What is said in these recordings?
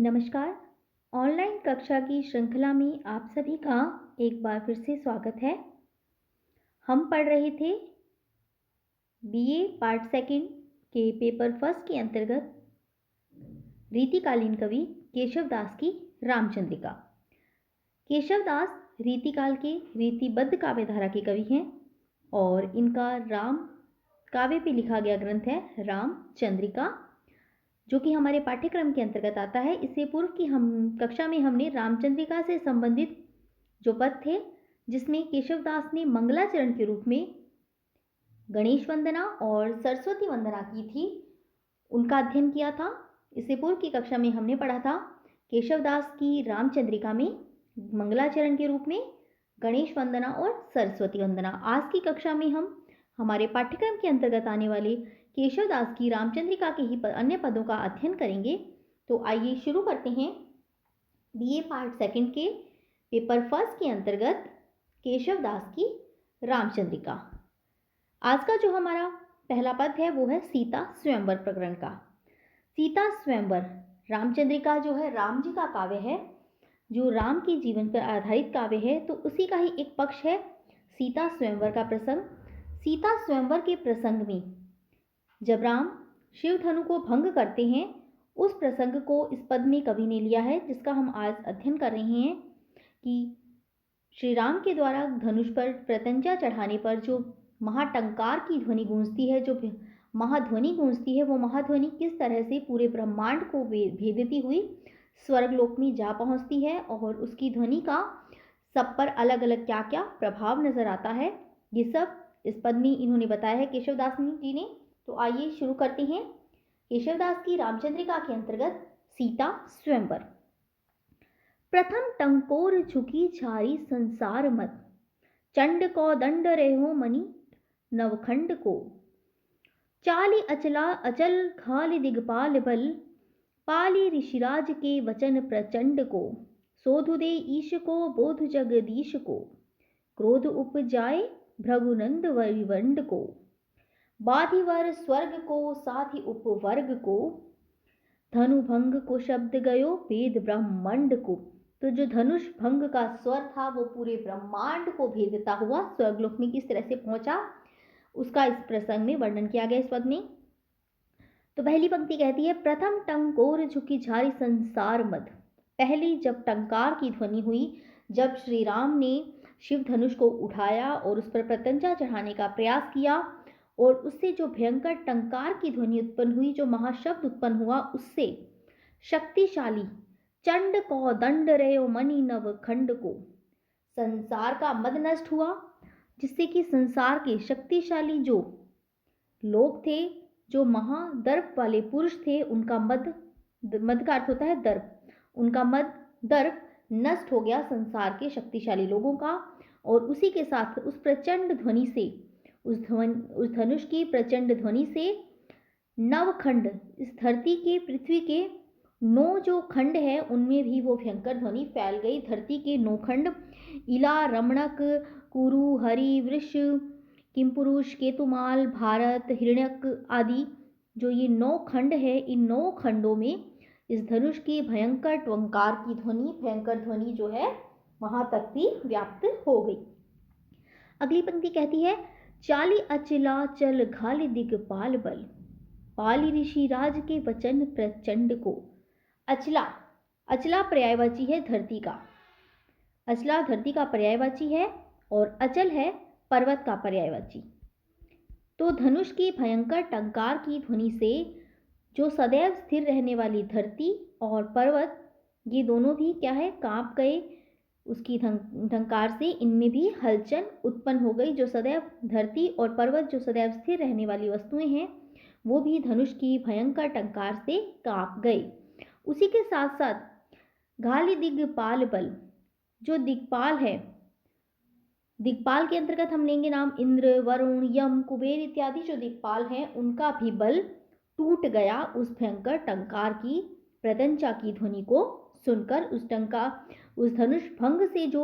नमस्कार। ऑनलाइन कक्षा की श्रृंखला में आप सभी का एक बार फिर से स्वागत है। हम पढ़ रहे थे बीए पार्ट सेकंड के पेपर फर्स्ट के अंतर्गत रीतिकालीन कवि केशवदास की रामचंद्रिका। केशवदास रीतिकाल के रीतिबद्ध काव्यधारा के कवि हैं और इनका राम काव्य पे लिखा गया ग्रंथ है रामचंद्रिका, जो कि हमारे पाठ्यक्रम के अंतर्गत आता है। इससे पूर्व की कक्षा में हमने रामचंद्रिका से संबंधित जो पद थे, जिसमें केशवदास ने मंगलाचरण के रूप में गणेश वंदना और सरस्वती वंदना की थी, उनका अध्ययन किया था। इससे पूर्व की कक्षा में हमने पढ़ा था केशवदास की रामचंद्रिका में मंगलाचरण के रूप में गणेश वंदना और सरस्वती वंदना। आज की कक्षा में हम हमारे पाठ्यक्रम के अंतर्गत आने वाले केशवदास की रामचंद्रिका के ही अन्य पदों का अध्ययन करेंगे। तो आइए शुरू करते हैं बीए पार्ट सेकंड के पेपर फर्स्ट के अंतर्गत केशवदास की रामचंद्रिका। आज का जो हमारा पहला पद है वो है सीता स्वयंवर प्रकरण का। सीता स्वयंवर रामचंद्रिका जो है राम जी का काव्य है, जो राम के जीवन पर आधारित काव्य है, तो उसी का ही एक पक्ष है सीता स्वयंवर का प्रसंग। सीता स्वयंवर के प्रसंग में जब राम शिव धनु को भंग करते हैं, उस प्रसंग को इस पद में कवि ने लिया है, जिसका हम आज अध्ययन कर रहे हैं कि श्री राम के द्वारा धनुष पर प्रत्यंचा चढ़ाने पर जो महाटंकार की ध्वनि गूंजती है, जो महाध्वनि गूंजती है, वो महाध्वनि किस तरह से पूरे ब्रह्मांड को भेदती हुई स्वर्गलोक में जा पहुंचती है और उसकी ध्वनि का सब पर अलग अलग क्या क्या प्रभाव नजर आता है, ये सब इस पद में इन्होंने बताया है केशवदास जी ने। तो आइए शुरू करते हैं केशवदास की रामचंद्रिका के अंतर्गत सीता स्वयंवर। प्रथम टंकोर झुकी छारी संसार मत, चंड को दंड रहो मणि नवखंड को, चाली अचला अचल खाली दिगपाल बल, पाली ऋषिराज के वचन प्रचंड को, सोधु दे ईश को बोध जगदीश को, क्रोध उपजाए भृगुनंद वरिवंड को, बाधिवर स्वर्ग को साथी उपवर्ग को, धनु भंग को शब्द गयो वेद ब्रह्मांड को। तो जो धनुष भंग का स्वर था वो पूरे ब्रह्मांड को भेदता हुआ स्वर्गलोक में किस तरह से पहुंचा, उसका इस प्रसंग में वर्णन किया गया इस पद में। तो पहली पंक्ति कहती है प्रथम टंकोर झुकी झारी संसार मद। पहली जब टंकार की ध्वनि हुई, जब श्री राम ने शिव धनुष को उठाया और उस पर प्रत्यंचा चढ़ाने का प्रयास किया और उससे जो भयंकर टंकार की ध्वनि उत्पन्न हुई, जो महाशब्द उत्पन्न हुआ, उससे शक्तिशाली चंड को दंड रहो मणि नव खंड को, संसार का मद नष्ट हुआ, जिससे कि संसार के शक्तिशाली जो लोग थे, जो महादर्प वाले पुरुष थे, उनका मद का अर्थ होता है दर्प, उनका दर्प नष्ट हो गया संसार के शक्तिशाली लोगों का। और उसी के साथ उस प्रचंड ध्वनि से, उस धनुष की प्रचंड ध्वनि से नवखंड, इस धरती के पृथ्वी के 9 जो खंड है उनमें भी वो भयंकर ध्वनि फैल गई। धरती के 9 खंड, इला रमणक कुरु हरि वृष किमपुरुष केतुमाल भारत हिरण्यक आदि, जो ये 9 खंड है, इन 9 खंडों में इस धनुष की भयंकर टंकार की ध्वनि, भयंकर ध्वनि जो है वहां तक भी व्याप्त हो गई। अगली पंक्ति कहती है चाली अचला चल घाल दिगपाल बल, पाली ऋषि राज के वचन प्रचंड को। अचला, अचला पर्यायवाची है धरती का, अचला धरती का पर्यायवाची है और अचल है पर्वत का पर्यायवाची। तो धनुष की भयंकर टंकार की ध्वनि से जो सदैव स्थिर रहने वाली धरती और पर्वत, ये दोनों भी क्या है, कांप गए उसकी टंकार से, इनमें भी हलचल उत्पन्न हो गई। जो सदैव धरती और पर्वत जो सदैव स्थिर रहने वाली वस्तुएं हैं, वो भी धनुष की भयंकर टंकार से कांप गए। उसी के साथ साथ घाली दिग्पाल बल, जो दिग्पाल है, दिग्पाल के अंतर्गत हम लेंगे नाम इंद्र, वरुण, यम, कुबेर इत्यादि जो दिग्पाल हैं, उनका भी बल टूट गया उस भयंकर टंकार की प्रत्यंचा की ध्वनि को सुनकर। उस धनुष भंग से जो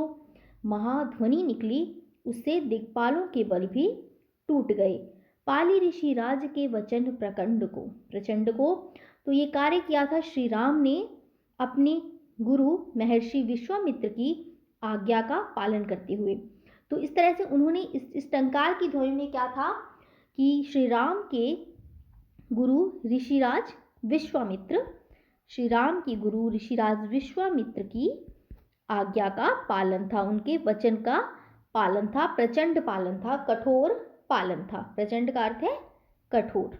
महाध्वनि निकली, उससे दिग्पालों के बल भी टूट गए। पाली ऋषि राज के वचन प्रचंड को, तो ये कार्य किया था श्री राम ने अपने गुरु महर्षि विश्वामित्र की आज्ञा का पालन करते हुए। तो इस तरह से उन्होंने इस टंकार की ध्वनि में क्या था कि श्री राम के गुरु ऋषिराज विश्वामित्र, श्री राम के गुरु ऋषिराज विश्वामित्र की आज्ञा का पालन था, उनके वचन का पालन था, प्रचंड पालन था, कठोर पालन था। प्रचंड का अर्थ है कठोर।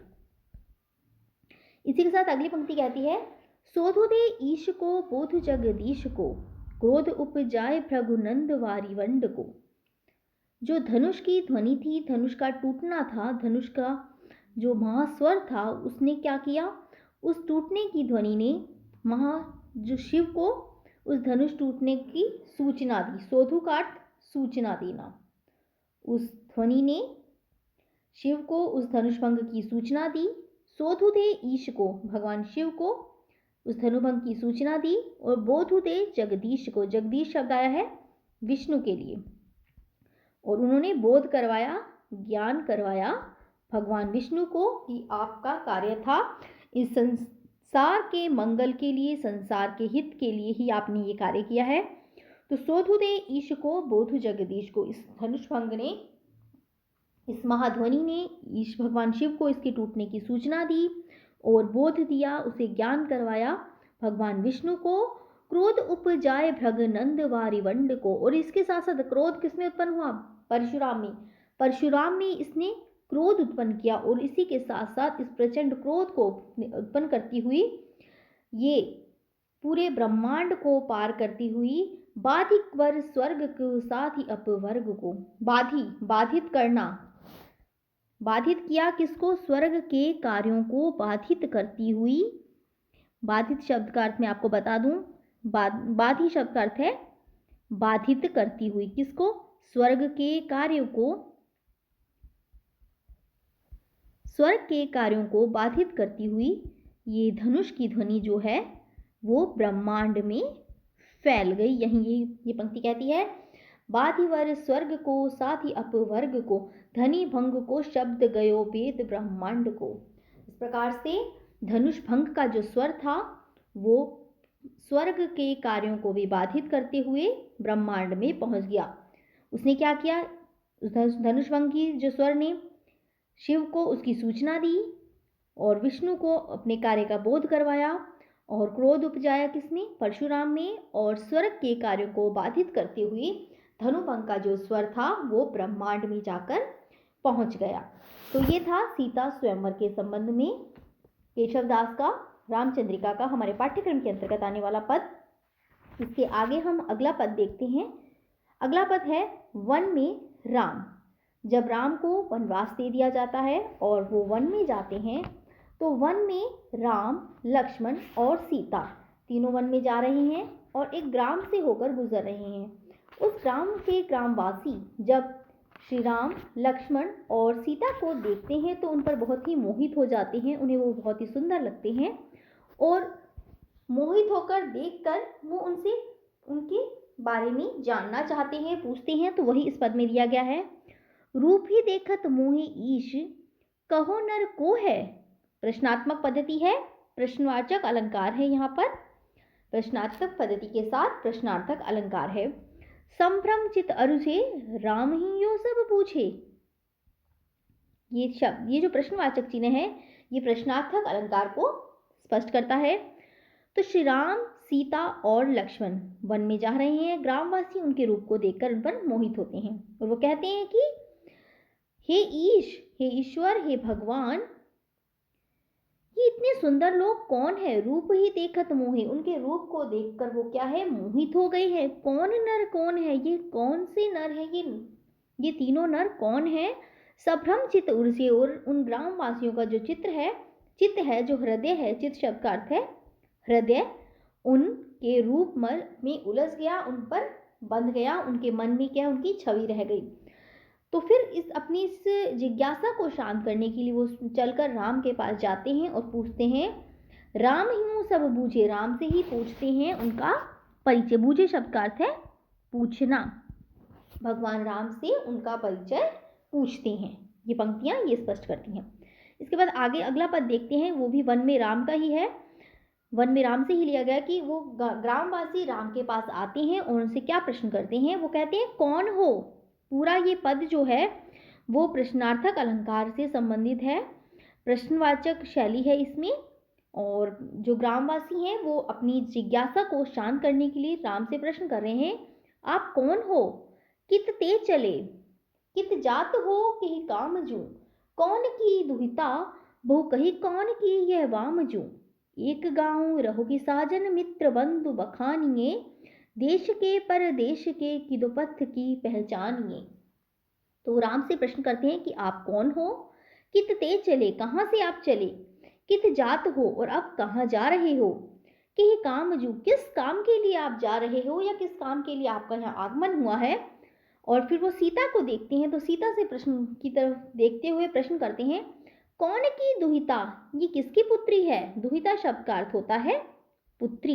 इसी के साथ अगली पंक्ति कहती है, सोधु दे ईश को बोध जगदीश को, क्रोध उपजाए भृगुनंद वारिवंड को। जो धनुष की ध्वनि थी, धनुष का टूटना था, धनुष का जो महास्वर था, उसने क्या किया, उस टूटने की ध्वनि ने जो शिव को उस धनुष टूटने की सूचना दी। सोधु का अर्थ सूचना देना। उस ध्वनि ने शिव को उस धनुष भंग की सूचना दी। सोधु दे ईश को, भगवान शिव को उस धनुभंग की सूचना दी। और बोधु दे जगदीश को, जगदीश शब्द आया है विष्णु के लिए, और उन्होंने बोध करवाया, ज्ञान करवाया भगवान विष्णु को कि आपका कार्य था इस संसार के मंगल के लिए, संसार के हित के लिए ही आपने ये कार्य किया है। तो सोधु दे ईश को बोधु जगदीश को, इस धनुष भंग ने, इस महाध्वनि ने ईश भगवान शिव को इसके टूटने की सूचना दी और बोध दिया, उसे ज्ञान करवाया भगवान विष्णु को। क्रोध उपजाए भृगनंद वारिवंड को, और इसके साथ साथ क्रोध किसमें उत्पन्न हुआ, परशुराम में, परशुराम में इसने क्रोध उत्पन्न किया। और इसी के साथ साथ इस प्रचंड क्रोध को उत्पन्न करती हुई ये पूरे ब्रह्मांड को पार करती हुई बाधिक वर स्वर्ग को साथ ही अपवर्ग को, बाधित करना, बाधित किया किसको, स्वर्ग के कार्यों को बाधित करती हुई। बाधित शब्द का अर्थ मैं आपको बता दूं, बाधी शब्द का अर्थ है बाधित करती हुई, किसको, स्वर्ग के कार्यों को, स्वर्ग के कार्यों को बाधित करती हुई ये धनुष की ध्वनि जो है वो ब्रह्मांड में फैल गई। यहीं ये पंक्ति कहती है, बाधिवर स्वर्ग को साथ ही अपवर्ग को, धनि भंग को शब्द गयो वेद ब्रह्मांड को। इस प्रकार से धनुष भंग का जो स्वर था वो स्वर्ग के कार्यों को भी बाधित करते हुए ब्रह्मांड में पहुंच गया। उसने क्या किया, धनुष भंग की जो स्वर ने शिव को उसकी सूचना दी और विष्णु को अपने कार्य का बोध करवाया, और क्रोध उपजाया किसने, परशुराम में, और स्वर्ग के कार्यों को बाधित करते हुए धनुभंग का जो स्वर था वो ब्रह्मांड में जाकर पहुंच गया। तो ये था सीता स्वयंवर के संबंध में केशवदास का, रामचंद्रिका का हमारे पाठ्यक्रम के अंतर्गत आने वाला पद। इसके आगे हम अगला पद देखते हैं। अगला पद है वन में राम। जब राम को वनवास दे दिया जाता है और वो वन में जाते हैं, तो वन में राम, लक्ष्मण और सीता तीनों वन में जा रहे हैं और एक ग्राम से होकर गुजर रहे हैं। उस ग्राम के ग्रामवासी जब श्री राम, लक्ष्मण और सीता को देखते हैं तो उन पर बहुत ही मोहित हो जाते हैं, उन्हें वो बहुत ही सुंदर लगते हैं और मोहित होकर देखकर वो उनसे उनके बारे में जानना चाहते हैं, पूछते हैं। तो वही इस पद में दिया गया है, रूप ही देखत मोहि ईश, कहो नर को है। प्रश्नात्मक पद्धति है, प्रश्नवाचक अलंकार है, यहाँ पर प्रश्नात्मक पद्धति के साथ प्रश्नार्थक अलंकार है। संभ्रम चित अरु से राम ही यो सब पूछे। ये शब्द, ये जो प्रश्नवाचक चिन्ह है, ये प्रश्नार्थक अलंकार को स्पष्ट करता है। तो श्री राम, सीता और लक्ष्मण वन में जा रहे हैं। ग्रामवासी उनके रूप को देखकर उन पर मोहित होते हैं और वो कहते हैं कि हे ईश, हे ईश्वर, हे भगवान, ये इतने सुंदर लोग कौन है। रूप ही देखत मोहे, उनके रूप को देखकर वो क्या है, मोहित हो गए हैं। कौन नर कौन है, ये कौन से नर है, ये तीनों नर कौन है। सभ्रम चित्त उर्से, और उन ग्रामवासियों का जो चित्त है, जो हृदय है, चित्त शब्द का अर्थ है हृदय, उनके रूप में उलझ गया, उन पर बंध गया, उनके मन में क्या, उनकी छवि रह गई। तो फिर अपनी इस जिज्ञासा को शांत करने के लिए वो चलकर राम के पास जाते हैं और पूछते हैं। राम ही सब बूझे, राम से ही पूछते हैं उनका परिचय। बूझे शब्द का अर्थ है पूछना, भगवान राम से उनका परिचय पूछते हैं। ये पंक्तियां ये स्पष्ट करती हैं। इसके बाद आगे अगला पद देखते हैं, वो भी वन में राम का ही है। वन में राम से ही लिया गया कि वो ग्रामवासी राम के पास आते हैं और उनसे क्या प्रश्न करते हैं। वो कहते हैं कौन हो। पूरा ये पद जो है वो प्रश्नार्थक अलंकार से संबंधित है, प्रश्नवाचक शैली है इसमें। और जो ग्रामवासी हैं वो अपनी जिज्ञासा को शांत करने के लिए राम से प्रश्न कर रहे हैं, आप कौन हो, कित ते चले, कित जात हो कही काम जू, कौन की दुहिता बहु कही कौन की यह वाम जू, एक गाँव रहोगी साजन मित्र बंधु बखानिए, देश के परदेश के किदो पथ की पहचानिए। तो राम से प्रश्न करते हैं कि आप कौन हो, कित ते चले, कहाँ से आप चले, कित जात हो और अब कहाँ जा रहे हो, कि ये काम जू, किस काम के लिए आप जा रहे हो या किस काम के लिए आपका यहाँ आगमन हुआ है। और फिर वो सीता को देखते हैं तो सीता से प्रश्न की तरफ देखते हुए प्रश्न करते हैं, कौन की दुहिता, ये किसकी पुत्री है। दुहिता शब्द का अर्थ होता है पुत्री।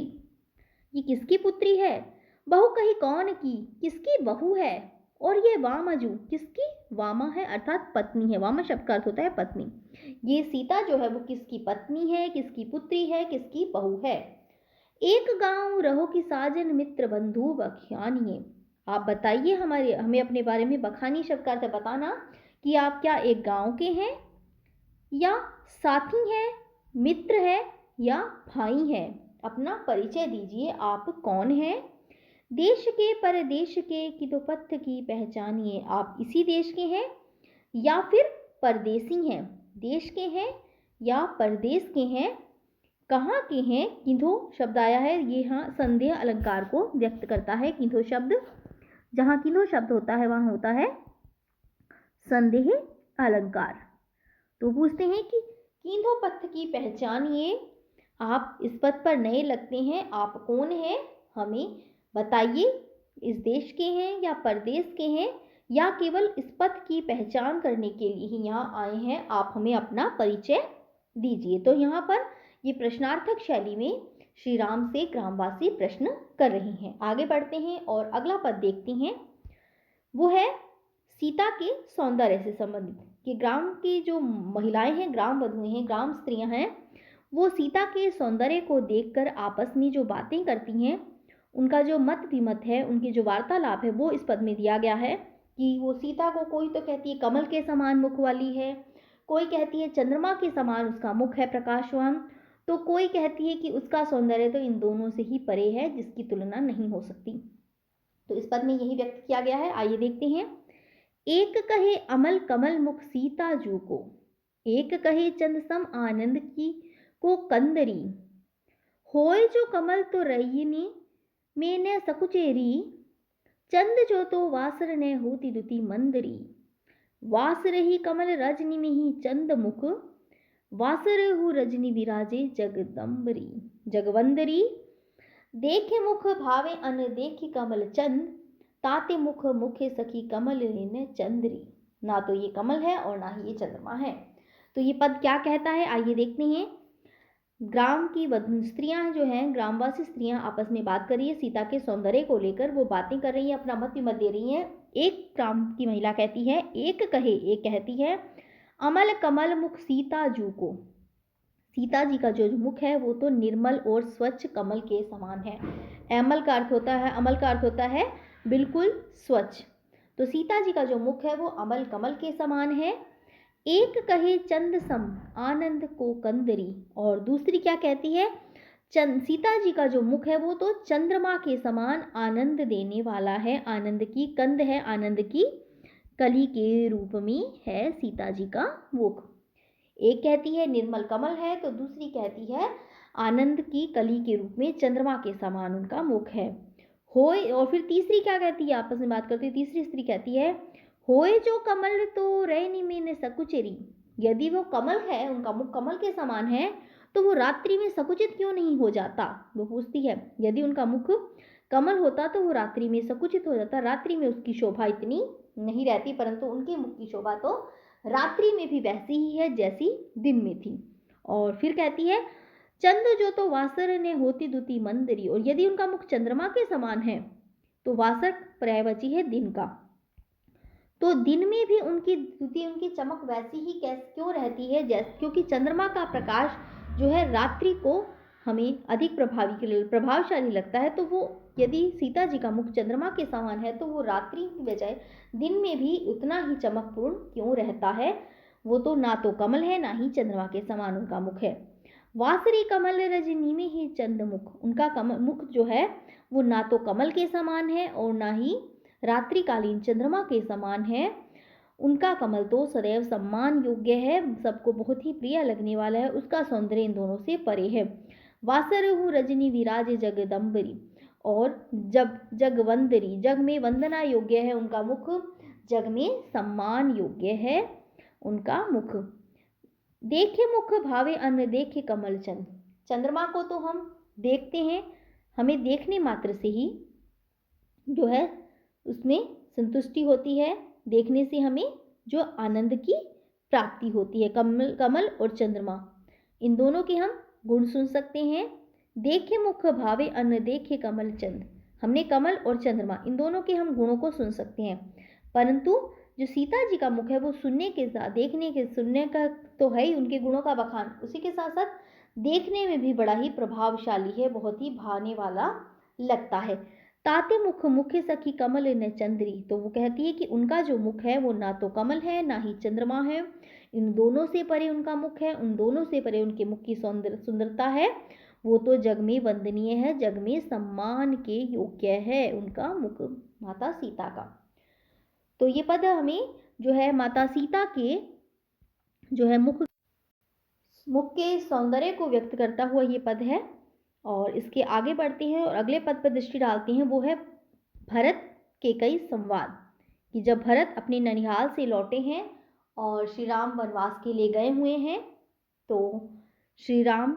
ये किसकी पुत्री है। बहू कही कौन की, किसकी बहू है। और ये वामाजू, किसकी, वामा है अर्थात पत्नी है। वामा शब्द का अर्थ होता है पत्नी। ये सीता जो है वो किसकी पत्नी है, किसकी पुत्री है, किसकी बहू है। एक गांव रहो कि साजन मित्र बंधु बखानिए। आप बताइए हमें अपने बारे में। बखानी शब्द का अर्थ है बताना कि आप क्या एक गांव के हैं या साथी हैं, मित्र है या भाई हैं। अपना परिचय दीजिए, आप कौन हैं। देश के परदेश के किदो पथ की पहचानिए। आप इसी देश के हैं या फिर परदेसी हैं। देश के हैं या परदेश के हैं, कहाँ के हैं। किंधो शब्द आया है, ये यहाँ संदेह अलंकार को व्यक्त करता है। किंधो शब्द, जहाँ किंधो शब्द होता है वहाँ होता है संदेह अलंकार। तो पूछते हैं कि किंधो पथ की पहचानिए, आप इस पथ पर नए लगते हैं, आप कौन हैं, हमें बताइए। इस देश के हैं या परदेश के हैं या केवल इस पथ की पहचान करने के लिए ही यहाँ आए हैं, आप हमें अपना परिचय दीजिए। तो यहाँ पर ये प्रश्नार्थक शैली में श्री राम से ग्रामवासी प्रश्न कर रहे हैं। आगे बढ़ते हैं और अगला पद देखते हैं। वो है सीता के सौंदर्य से संबंधित, कि ग्राम की जो महिलाएं हैं, ग्राम वधुएं हैं, ग्राम स्त्रियां हैं, वो सीता के सौंदर्य को देखकर आपस में जो बातें करती हैं, उनका जो मत विमत है, उनकी जो वार्तालाप है, वो इस पद में दिया गया है। कि वो सीता को कोई तो कहती है कमल के समान मुख वाली है, कोई कहती है चंद्रमा के समान उसका मुख है प्रकाशवान, तो कोई कहती है कि उसका सौंदर्य तो इन दोनों से ही परे है, जिसकी तुलना नहीं हो सकती। तो इस पद में यही व्यक्त किया गया है। आइए देखते हैं। एक कहे अमल कमल मुख सीता जू को, एक कहे चंद सम आनंद की को कंदरी, होय जो कमल तो रईनी में न सकुचेरी, चंद जो तो वासर ने होती दुति मंदरी, वास रही कमल रजनी में ही चंद मुख, वासर हु रजनी विराजे जगदम्बरी जगवंदरी, देखे मुख भावे अन देखी कमल चंद, ताते मुख मुखे सखी कमल ने चंद्री। ना तो ये कमल है और ना ही ये चंद्रमा है। तो ये पद क्या कहता है, आइए देखते हैं। ग्राम की स्त्रियां जो हैं, ग्रामवासी स्त्रियां आपस में बात कर रही है सीता के सौंदर्य को लेकर, वो बातें कर रही हैं, अपना मत विमत दे रही हैं। एक ग्राम की महिला कहती है, एक कहती है अमल कमल मुख सीता जू को, सीता जी का जो मुख है वो तो निर्मल और स्वच्छ कमल के समान है। अमल का अर्थ होता है, अमल का अर्थ होता है बिल्कुल स्वच्छ। तो सीता जी का जो मुख है वो अमल कमल के समान है। एक कहे चंद सम आनंद को कंदरी, और दूसरी क्या कहती है, सीता जी का जो मुख है वो तो चंद्रमा के समान आनंद देने वाला है। आनंद की कंद है, आनंद की कली के रूप में है सीता जी का मुख। एक कहती है निर्मल कमल है, तो दूसरी कहती है आनंद की कली के रूप में चंद्रमा के समान उनका मुख है। होय, और फिर तीसरी क्या कहती है, आपस में बात करती है, तीसरी स्त्री कहती है होय जो कमल तो रैनी में न सकुचेरी, यदि वो कमल है, उनका मुख कमल के समान है, तो वो रात्रि में सकुचित क्यों नहीं हो जाता। वो पूछती है यदि उनका मुख कमल होता तो वो रात्रि में सकुचित हो जाता, रात्रि में उसकी शोभा इतनी नहीं रहती, परंतु उनके मुख की शोभा तो रात्रि में भी वैसी ही है जैसी दिन में थी। और फिर कहती है चंद जो तो वासर ने होती दुति मंदरी, और यदि उनका मुख चंद्रमा के समान है तो वासर पर्यायवाची है दिन का, तो दिन में भी उनकी द्युति, उनकी चमक वैसी ही क्यों रहती है, जैसे क्योंकि चंद्रमा का प्रकाश जो है रात्रि को हमें अधिक प्रभावशाली लगता है, तो वो यदि सीता जी का मुख चंद्रमा के समान है तो वो रात्रि की बजाय दिन में भी उतना ही चमकपूर्ण क्यों रहता है? वो तो ना तो कमल है, ना ही चंद्रमा के समान उनका मुख है। वासरी कमल रजनी में ही चंद्रमुख, उनका कमल मुख जो है वो ना तो कमल के समान है और ना ही रात्रिकालीन चंद्रमा के समान है। उनका कमल तो सदैव सम्मान योग्य है, सबको बहुत ही प्रिय लगने वाला है, उसका सौंदर्य इन दोनों से परे है। वासरहु रजनी विराज जगदम्बरी, और जब जगवंदरी, जग में वंदना योग्य है उनका मुख, जग में सम्मान योग्य है उनका मुख। देखे मुख भावे अन्न देखे कमल चंद, चंद्रमा को तो हम देखते हैं, हमें देखने मात्र से ही जो है उसमें संतुष्टि होती है, देखने से हमें जो आनंद की प्राप्ति होती है। कमल कमल और चंद्रमा, इन दोनों के हम गुण सुन सकते हैं। देखे मुख भावे अन्न देखे कमल चंद, हमने कमल और चंद्रमा इन दोनों के हम गुणों को सुन सकते हैं, परंतु जो सीता जी का मुख है वो सुनने के साथ, देखने के, सुनने का तो है ही उनके गुणों का बखान, उसी के साथ साथ देखने में भी बड़ा ही प्रभावशाली है, बहुत ही भाने वाला लगता है। ताते मुख मुखे सखी कमल न चंद्री, तो वो कहती है कि उनका जो मुख है वो ना तो कमल है ना ही चंद्रमा है, इन दोनों से परे उनका मुख है, उन दोनों से परे उनके मुख की सुंदरता है, वो तो जग में वंदनीय है, जग में सम्मान के योग्य है उनका मुख, माता सीता का। तो ये पद हमें जो है माता सीता के जो है मुख के सौंदर्य को व्यक्त करता हुआ ये पद है। और इसके आगे बढ़ते हैं और अगले पद पर दृष्टि डालते हैं, वो है भरत केकई संवाद, कि जब भरत अपने ननिहाल से लौटे हैं और श्री राम वनवास के लिए गए हुए हैं, तो श्री राम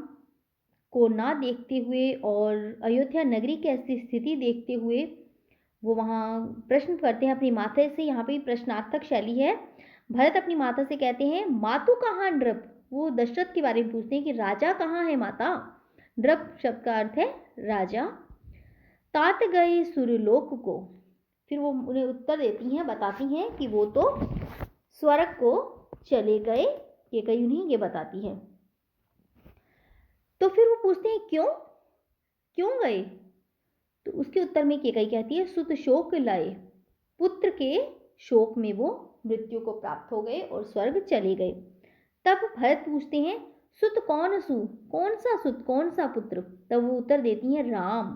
को ना देखते हुए और अयोध्या नगरी की ऐसी स्थिति देखते हुए वो वहाँ प्रश्न करते हैं अपनी माता से, यहाँ पे प्रश्नार्थक शैली है। भरत अपनी माता से कहते हैं, मातु कहाँ नृप, वो दशरथ के बारे में पूछते हैं कि राजा कहाँ है माता। नृप शब्द का अर्थ है राजा। तात गए सुरलोक को, फिर वो उन्हें उत्तर देती हैं, बताती हैं कि वो तो स्वर्ग को चले गए, ये कहीं उन्हें ये बताती है। तो फिर वो पूछते हैं क्यों क्यों गए, तो उसके उत्तर में केकई कहती है, सुत शोक लाए, पुत्र के शोक में वो मृत्यु को प्राप्त हो गए और स्वर्ग चले गए। तब भरत पूछते हैं, सुत कौन सु, कौन सा सुत, कौन सा पुत्र, तब वो उत्तर देती हैं, राम।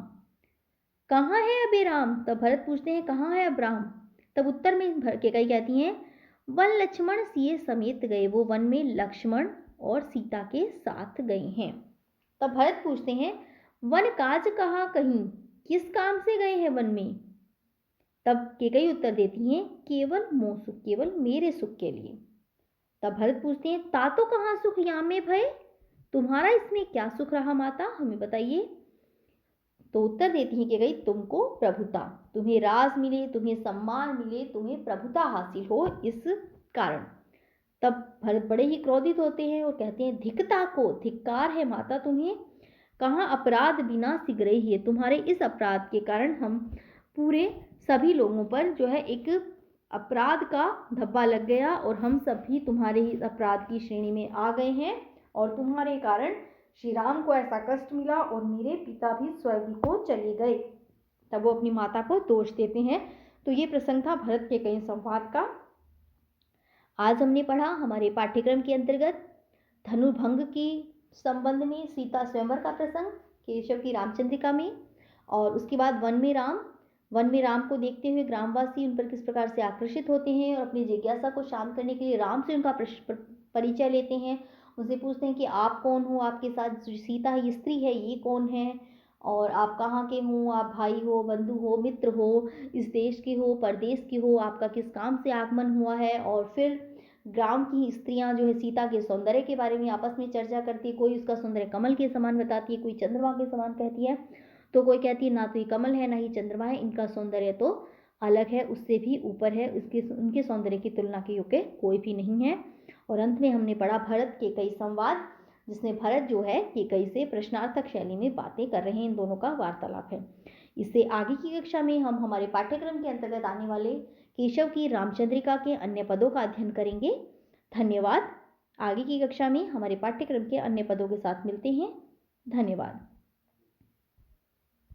कहाँ है अबे राम, तब भरत पूछते हैं, कहाँ है अब राम, तब उत्तर में केकई कहती हैं, वन लक्ष्मण सिए समेत गए, वो वन में लक्ष्मण और सीता के साथ गए हैं। तब भरत पूछते हैं, वन काज कहाँ कहीं, किस काम से गए हैं वन में, तब केकई उत्तर देती हैं, केवल मोह सुख, केवल मेरे सुख के लिए। तब भरत पूछते हैं, तातो कहाँ सुख याम में भय, तुम्हारा इसमें क्या सुख रहा माता, हमें बताइए। तो उत्तर देती हैं केकई, तुमको प्रभुता, तुम्हें राज मिले, तुम्हें सम्मान मिले, तुम्हें प्रभुता हासिल हो, इस कारण। तब भरत बड़े ही क्रोधित होते हैं और कहते हैं, धिक्ता को, धिक्कार है माता तुम्हें, कहाँ अपराध बिना सिगरे ही है, तुम्हारे इस अपराध के कारण हम पूरे सभी लोगों पर जो है एक अपराध का धब्बा लग गया और हम सब भी तुम्हारे इस अपराध की श्रेणी में आ गए हैं और तुम्हारे कारण श्री राम को ऐसा कष्ट मिला और मेरे पिता भी स्वर्ग को चले गए। तब वो अपनी माता को दोष देते हैं। तो ये प्रसंग था भरत के कई संवाद का। आज हमने पढ़ा हमारे पाठ्यक्रम के अंतर्गत धनुभंग की संबंध में सीता स्वयंवर का प्रसंग केशव की रामचंद्रिका में, और उसके बाद वन में राम को देखते हुए ग्रामवासी उन पर किस प्रकार से आकर्षित होते हैं और अपनी जिज्ञासा को शांत करने के लिए राम से उनका परिचय लेते हैं, उनसे पूछते हैं कि आप कौन हो, आपके साथ सीता ये स्त्री है ये कौन है, और आप कहाँ के हो, आप भाई हो, बंधु हो, मित्र हो, इस देश के हो, परदेश के हो, आपका किस काम से आगमन हुआ है। और फिर ग्राम की स्त्रियां जो है सीता के सौंदर्य के बारे में आपस में चर्चा करती है, कोई उसका सौंदर्य कमल के समान बताती है, कोई चंद्रमा के समान कहती है, तो कोई कहती है ना तो ये कमल है ना ही चंद्रमा है, इनका सौंदर्य तो अलग है, उससे भी ऊपर है, उनके सौंदर्य की तुलना के योग्य कोई भी नहीं है। और अंत में हमने पढ़ा भरत केकई संवाद, जिसमें भरत जो है केकई से प्रश्नार्थक शैली में बातें कर रहे हैं, इन दोनों का वार्तालाप है। इससे आगे की कक्षा में हम हमारे पाठ्यक्रम के अंतर्गत आने वाले केशव की रामचंद्रिका के अन्य पदों का अध्ययन करेंगे। धन्यवाद। आगे की कक्षा में हमारे पाठ्यक्रम के अन्य पदों के साथ मिलते हैं। धन्यवाद।